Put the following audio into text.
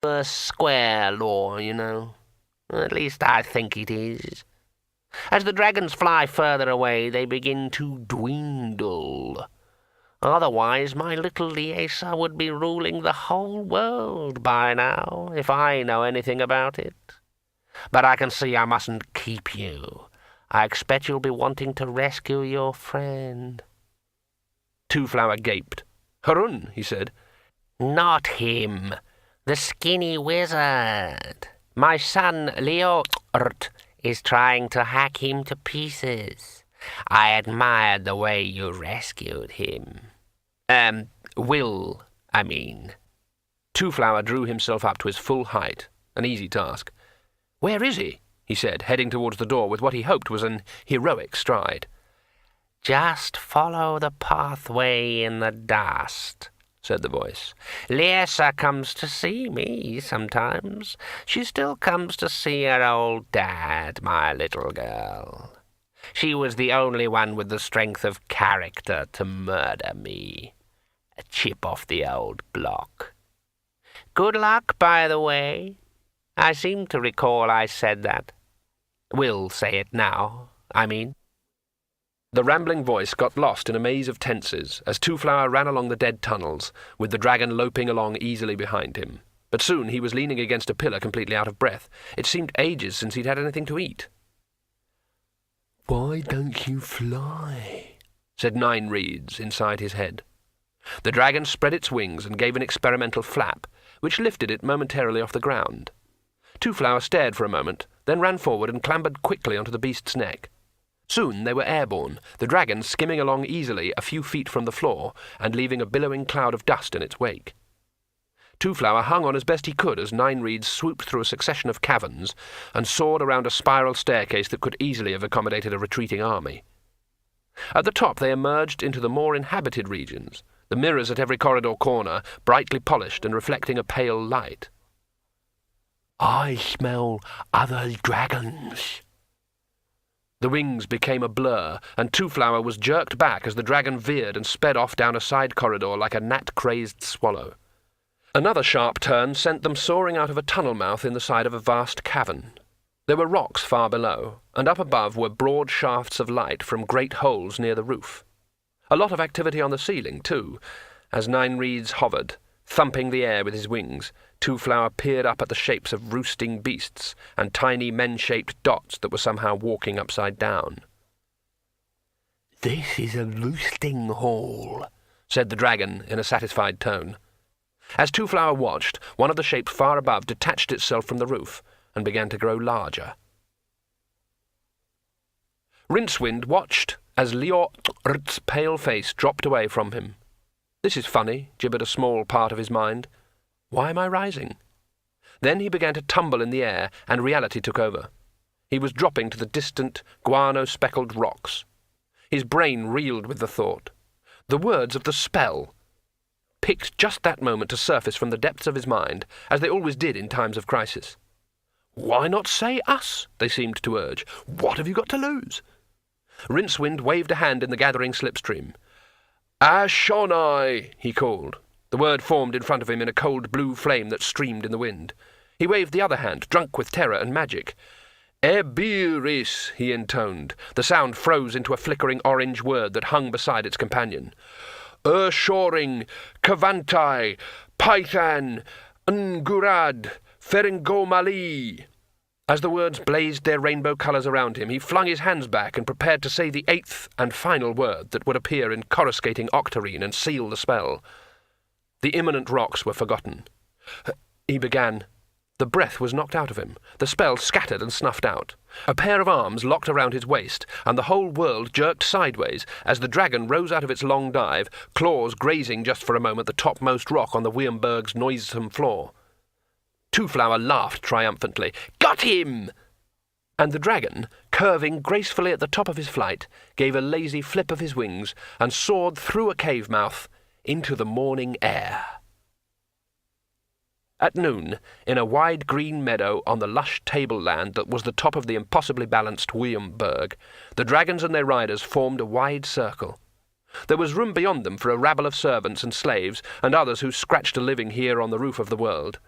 a square law, you know. At least I think it is. As the dragons fly further away, they begin to dwindle. Otherwise, my little Liesa would be ruling the whole world by now, if I know anything about it. But I can see I mustn't keep you. I expect you'll be wanting to rescue your friend. Two-Flower gaped. "Harun," he said. "Not him. The skinny wizard. My son, Liort, is trying to hack him to pieces. I admired the way you rescued him. Will, I mean." Two-Flower drew himself up to his full height, an easy task. "Where is he?" he said, heading towards the door with what he hoped was an heroic stride. "Just follow the pathway in the dust," said the voice. "Liesa comes to see me sometimes. She still comes to see her old dad, my little girl. She was the only one with the strength of character to murder me. A chip off the old block. Good luck, by the way. I seem to recall I said that. We'll say it now, I mean." The rambling voice got lost in a maze of tenses as Two-Flower ran along the dead tunnels, with the dragon loping along easily behind him. But soon he was leaning against a pillar completely out of breath. It seemed ages since he'd had anything to eat. "Why don't you fly?" said Nine Reeds inside his head. The dragon spread its wings and gave an experimental flap, which lifted it momentarily off the ground. Two-Flower stared for a moment, then ran forward and clambered quickly onto the beast's neck. Soon they were airborne, the dragon skimming along easily a few feet from the floor and leaving a billowing cloud of dust in its wake. Two-Flower hung on as best he could as Nine Reeds swooped through a succession of caverns and soared around a spiral staircase that could easily have accommodated a retreating army. At the top they emerged into the more inhabited regions, the mirrors at every corridor corner brightly polished and reflecting a pale light. "I smell other dragons." The wings became a blur, and Two-Flower was jerked back as the dragon veered and sped off down a side corridor like a gnat-crazed swallow. Another sharp turn sent them soaring out of a tunnel mouth in the side of a vast cavern. There were rocks far below, and up above were broad shafts of light from great holes near the roof. A lot of activity on the ceiling, too. As Nine Reeds hovered, thumping the air with his wings, Two-Flower peered up at the shapes of roosting beasts and tiny men-shaped dots that were somehow walking upside down. "This is a roosting hall," said the dragon in a satisfied tone. As Two-Flower watched, one of the shapes far above detached itself from the roof and began to grow larger. Rincewind watched as Liort's pale face dropped away from him. "This is funny," gibbered a small part of his mind. "Why am I rising?" Then he began to tumble in the air, and reality took over. He was dropping to the distant, guano-speckled rocks. His brain reeled with the thought. The words of the spell picked just that moment to surface from the depths of his mind, as they always did in times of crisis. "Why not say us?" they seemed to urge. "What have you got to lose?" Rincewind waved a hand in the gathering slipstream. "Ashonai," he called. The word formed in front of him in a cold blue flame that streamed in the wind. He waved the other hand, drunk with terror and magic. "Ebiris," he intoned. The sound froze into a flickering orange word that hung beside its companion. "Urshoring, Kavantai, Pythan, Ngurad, Feringomali." As the words blazed their rainbow colours around him, he flung his hands back and prepared to say the 8th and final word that would appear in coruscating octarine and seal the spell. The imminent rocks were forgotten. He began. The breath was knocked out of him. The spell scattered and snuffed out. A pair of arms locked around his waist, and the whole world jerked sideways as the dragon rose out of its long dive, claws grazing just for a moment the topmost rock on the Wienberg's noisome floor. Two-Flower laughed triumphantly. "Got him!" And the dragon, curving gracefully at the top of his flight, gave a lazy flip of his wings and soared through a cave mouth into the morning air. At noon, in a wide green meadow on the lush tableland that was the top of the impossibly balanced Wienberg, the dragons and their riders formed a wide circle. There was room beyond them for a rabble of servants and slaves and others who scratched a living here on the roof of the world.